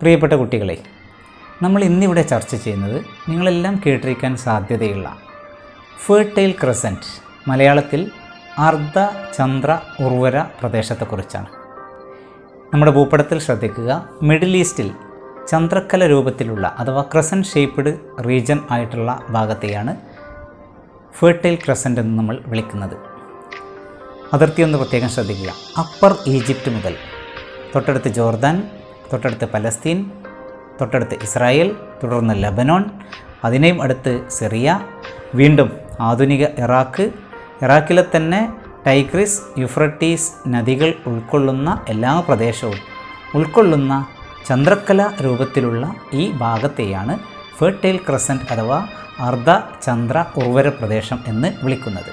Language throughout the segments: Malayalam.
പ്രിയപ്പെട്ട കുട്ടികളെ, നമ്മൾ ഇന്നിവിടെ ചർച്ച ചെയ്യുന്നത് നിങ്ങളെല്ലാം കേട്ടിരിക്കാൻ സാധ്യതയുള്ള ഫെർട്ടൈൽ ക്രസൻറ്റ്, മലയാളത്തിൽ അർദ്ധ ചന്ദ്ര ഉർവര പ്രദേശത്തെക്കുറിച്ചാണ്. നമ്മുടെ ഭൂപടത്തിൽ ശ്രദ്ധിക്കുക, മിഡിൽ ഈസ്റ്റിൽ ചന്ദ്രക്കല രൂപത്തിലുള്ള അഥവാ ക്രസൻറ്റ് ഷേപ്പ്ഡ് റീജൻ ആയിട്ടുള്ള ഭാഗത്തെയാണ് ഫെർട്ടൈൽ ക്രസൻറ്റ് എന്ന് നമ്മൾ വിളിക്കുന്നത്. അതിർത്തി ഒന്ന് പ്രത്യേകം ശ്രദ്ധിക്കുക. അപ്പർ ഈജിപ്റ്റ് മുതൽ തൊട്ടടുത്ത് ജോർദാൻ, തൊട്ടടുത്ത് പലസ്തീൻ, തൊട്ടടുത്ത് ഇസ്രായേൽ, തുടർന്ന് ലബനോൺ, അതിനെയും അടുത്ത് സിറിയ, വീണ്ടും ആധുനിക ഇറാഖിലെ തന്നെ ടൈഗ്രിസ്, യൂഫ്രട്ടീസ് നദികൾ ഉൾക്കൊള്ളുന്ന എല്ലാ പ്രദേശവും ഉൾക്കൊള്ളുന്ന ചന്ദ്രക്കല രൂപത്തിലുള്ള ഈ ഭാഗത്തെയാണ് ഫെർട്ടൈൽ ക്രസൻറ്റ് അഥവാ അർദ്ധ ചന്ദ്ര ഉർവര പ്രദേശം എന്ന് വിളിക്കുന്നത്.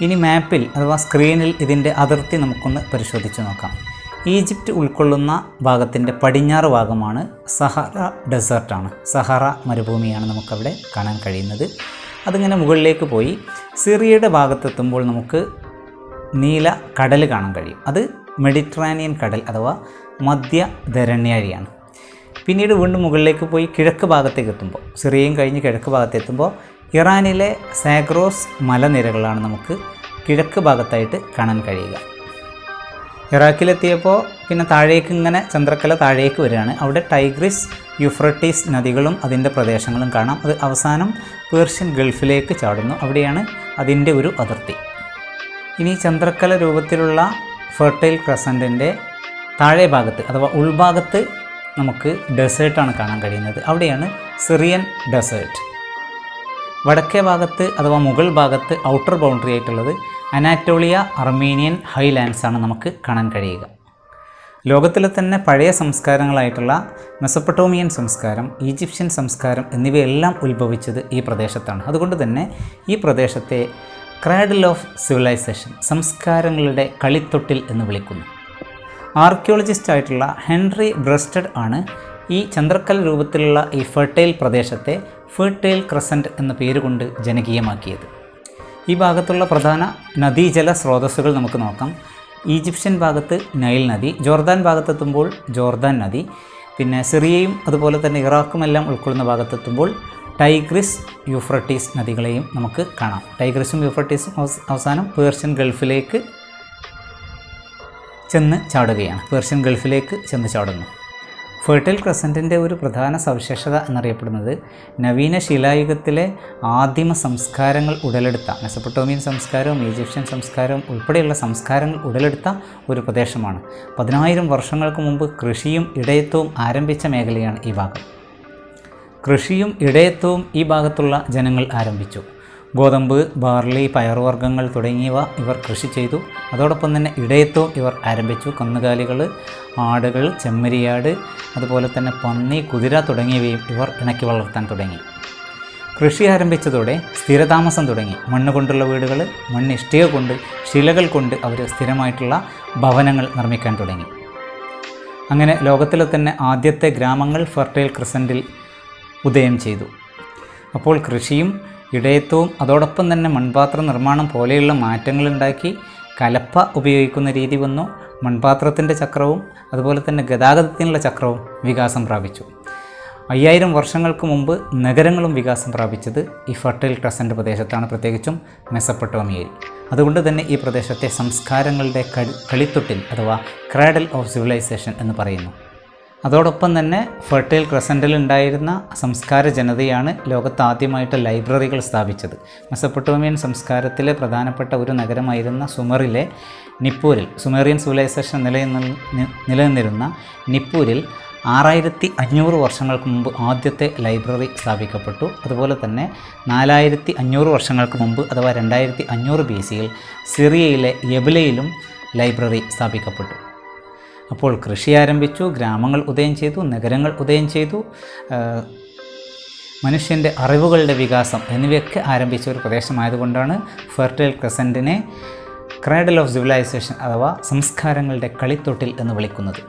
ഇനി മാപ്പിൽ അഥവാ സ്ക്രീനിൽ ഇതിൻ്റെ അതിർത്തി നമുക്കൊന്ന് പരിശോധിച്ച് നോക്കാം. ഈജിപ്റ്റ് ഉൾക്കൊള്ളുന്ന ഭാഗത്തിൻ്റെ പടിഞ്ഞാറ് ഭാഗമാണ് സഹാറ ഡെസേർട്ടാണ്, സഹാറ മരുഭൂമിയാണ് നമുക്കവിടെ കാണാൻ കഴിയുന്നത്. അതിങ്ങനെ മുകളിലേക്ക് പോയി സിറിയയുടെ ഭാഗത്തെത്തുമ്പോൾ നമുക്ക് നീല കടൽ കാണാൻ കഴിയും. അത് മെഡിറ്ററേനിയൻ കടൽ അഥവാ മധ്യധരണ്യാഴിയാണ്. പിന്നീട് വീണ്ടും മുകളിലേക്ക് പോയി കിഴക്ക് ഭാഗത്തേക്ക് എത്തുമ്പോൾ, സിറിയയും കഴിഞ്ഞ് കിഴക്ക് ഭാഗത്തെത്തുമ്പോൾ ഇറാനിലെ സാഗ്രോസ് മലനിരകളാണ് നമുക്ക് കിഴക്ക് ഭാഗത്തായിട്ട് കാണാൻ കഴിയുക. ഇറാഖിലെത്തിയപ്പോൾ പിന്നെ താഴേക്ക് ഇങ്ങനെ ചന്ദ്രക്കല താഴേക്ക് വരികയാണ്. അവിടെ ടൈഗ്രിസ്, യൂഫ്രട്ടീസ് നദികളും അതിൻ്റെ പ്രദേശങ്ങളും കാണാം. അത് അവസാനം പേർഷ്യൻ ഗൾഫിലേക്ക് ചാടുന്നു. അവിടെയാണ് അതിൻ്റെ ഒരു അതിർത്തി. ഇനി ചന്ദ്രക്കല രൂപത്തിലുള്ള ഫെർട്ടൈൽ ക്രസൻറ്റിൻ്റെ താഴെ ഭാഗത്ത് അഥവാ ഉൾഭാഗത്ത് നമുക്ക് ഡെസേർട്ടാണ് കാണാൻ കഴിയുന്നത്. അവിടെയാണ് സിറിയൻ ഡെസേർട്ട്. വടക്കേ ഭാഗത്ത് അഥവാ മുകൾ ഭാഗത്ത് ഔട്ടർ ബൗണ്ടറി ആയിട്ടുള്ളത് അനാറ്റോളിയ, അർമീനിയൻ ഹൈലാൻഡ്സ് ആണ് നമുക്ക് കാണാൻ കഴിയുക. ലോകത്തിലെ തന്നെ പഴയ സംസ്കാരങ്ങളായിട്ടുള്ള മെസപ്പൊട്ടോമിയൻ സംസ്കാരം, ഈജിപ്ഷ്യൻ സംസ്കാരം എന്നിവയെല്ലാം ഉത്ഭവിച്ചത് ഈ പ്രദേശത്താണ്. അതുകൊണ്ട് തന്നെ ഈ പ്രദേശത്തെ ക്രാഡിൽ ഓഫ് സിവിലൈസേഷൻ, സംസ്കാരങ്ങളുടെ കളിത്തൊട്ടിൽ എന്ന് വിളിക്കുന്നു. ആർക്കിയോളജിസ്റ്റ് ആയിട്ടുള്ള ഹെൻറി ബ്രസ്റ്റഡ് ആണ് ഈ ചന്ദ്രക്കല രൂപത്തിലുള്ള ഈ ഫെർട്ടൈൽ പ്രദേശത്തെ ഫെർട്ടൈൽ ക്രസൻറ്റ് എന്ന പേരുകൊണ്ട് ജനകീയമാക്കിയത്. ഈ ഭാഗത്തുള്ള പ്രധാന നദീജല സ്രോതസ്സുകൾ നമുക്ക് നോക്കാം. ഈജിപ്ഷ്യൻ ഭാഗത്ത് നൈൽ നദി, ജോർദാൻ ഭാഗത്തെത്തുമ്പോൾ ജോർദാൻ നദി, പിന്നെ സിറിയയും അതുപോലെ തന്നെ ഇറാഖുമെല്ലാം ഉൾക്കൊള്ളുന്ന ഭാഗത്തെത്തുമ്പോൾ ടൈഗ്രിസ്, യൂഫ്രട്ടീസ് നദികളെയും നമുക്ക് കാണാം. ടൈഗ്രിസും യൂഫ്രട്ടീസും അവസാനം പേർഷ്യൻ ഗൾഫിലേക്ക് ചെന്ന് ചാടുന്നു. ഫെർട്ടൈൽ ക്രസൻറ്റിൻ്റെ ഒരു പ്രധാന സവിശേഷത എന്നറിയപ്പെടുന്നത് നവീന ശിലായുഗത്തിലെ ആദിമ സംസ്കാരങ്ങൾ ഉടലെടുത്ത, മെസപ്പൊട്ടോമിയൻ സംസ്കാരവും ഈജിപ്ഷ്യൻ സംസ്കാരവും ഉൾപ്പെടെയുള്ള സംസ്കാരങ്ങൾ ഉടലെടുത്ത ഒരു പ്രദേശമാണ്. 10,000 വർഷങ്ങൾക്ക് മുമ്പ് കൃഷിയും ഇടയത്വവും ആരംഭിച്ച മേഖലയാണ് ഈ ഭാഗം. കൃഷിയും ഇടയത്വവും ഈ ഭാഗത്തുള്ള ജനങ്ങൾ ആരംഭിച്ചു. ഗോതമ്പ്, ബാർലി, പയറുവർഗ്ഗങ്ങൾ തുടങ്ങിയവ ഇവർ കൃഷി ചെയ്തു. അതോടൊപ്പം തന്നെ ഇടയത്വവും ഇവർ ആരംഭിച്ചു. കന്നുകാലികൾ, ആടുകൾ, ചെമ്മരിയാട്, അതുപോലെ തന്നെ പന്നി, കുതിര തുടങ്ങിയവയും ഇവർ ഇണക്കി വളർത്താൻ തുടങ്ങി. കൃഷി ആരംഭിച്ചതോടെ സ്ഥിരതാമസം തുടങ്ങി. മണ്ണ് കൊണ്ടുള്ള വീടുകൾ, മണ്ണിഷ്ടിക കൊണ്ട്, ശിലകൾ കൊണ്ട് അവർ സ്ഥിരമായിട്ടുള്ള ഭവനങ്ങൾ നിർമ്മിക്കാൻ തുടങ്ങി. അങ്ങനെ ലോകത്തിലെ തന്നെ ആദ്യത്തെ ഗ്രാമങ്ങൾ ഫെർട്ടൈൽ ക്രസൻറ്റിൽ ഉദയം ചെയ്തു. അപ്പോൾ കൃഷിയും ഇടയത്വവും അതോടൊപ്പം തന്നെ മൺപാത്ര നിർമ്മാണം പോലെയുള്ള മാറ്റങ്ങളുണ്ടാക്കി. കലപ്പ ഉപയോഗിക്കുന്ന രീതി വന്നു. മൺപാത്രത്തിൻ്റെ ചക്രവും അതുപോലെ തന്നെ ഗതാഗതത്തിനുള്ള ചക്രവും വികാസം പ്രാപിച്ചു. 5000 വർഷങ്ങൾക്ക് മുമ്പ് നഗരങ്ങളും വികാസം പ്രാപിച്ചത് ഈ ഫെർട്ടൈൽ ക്രസൻറ്റ് പ്രദേശത്താണ്, പ്രത്യേകിച്ചും മെസപ്പൊട്ടോമിയയിൽ. അതുകൊണ്ട് തന്നെ ഈ പ്രദേശത്തെ സംസ്കാരങ്ങളുടെ കളിത്തൊട്ടിൽ അഥവാ ക്രാഡിൽ ഓഫ് സിവിലൈസേഷൻ എന്ന് പറയുന്നു. അതോടൊപ്പം തന്നെ ഫെർട്ടൈൽ ക്രസൻറ്റിൽ ഉണ്ടായിരുന്ന സംസ്കാര ജനതയാണ് ലോകത്ത് ആദ്യമായിട്ട് ലൈബ്രറികൾ സ്ഥാപിച്ചത്. മെസപ്പൊട്ടോമിയൻ സംസ്കാരത്തിലെ പ്രധാനപ്പെട്ട ഒരു നഗരമായിരുന്ന സുമറിലെ നിപ്പൂരിൽ, സുമേറിയൻ സിവിലൈസേഷൻ നിലനിന്നിരുന്ന നിപ്പൂരിൽ 6500 വർഷങ്ങൾക്ക് മുമ്പ് ആദ്യത്തെ ലൈബ്രറി സ്ഥാപിക്കപ്പെട്ടു. അതുപോലെ തന്നെ 4500 വർഷങ്ങൾക്ക് മുമ്പ് അഥവാ 2500 BCയിൽ സിറിയയിലെ യബലയിലും ലൈബ്രറി സ്ഥാപിക്കപ്പെട്ടു. അപ്പോൾ കൃഷി ആരംഭിച്ചു, ഗ്രാമങ്ങൾ ഉദയം ചെയ്തു, നഗരങ്ങൾ ഉദയം ചെയ്തു, മനുഷ്യൻ്റെ അറിവുകളുടെ വികാസം എന്നിവയൊക്കെ ആരംഭിച്ച ഒരു പ്രദേശമായതുകൊണ്ടാണ് ഫെർട്ടൈൽ ക്രസൻറ്റിനെ ക്രാഡിൽ ഓഫ് സിവിലൈസേഷൻ അഥവാ സംസ്കാരങ്ങളുടെ കളിത്തൊട്ടിൽ എന്ന് വിളിക്കുന്നത്.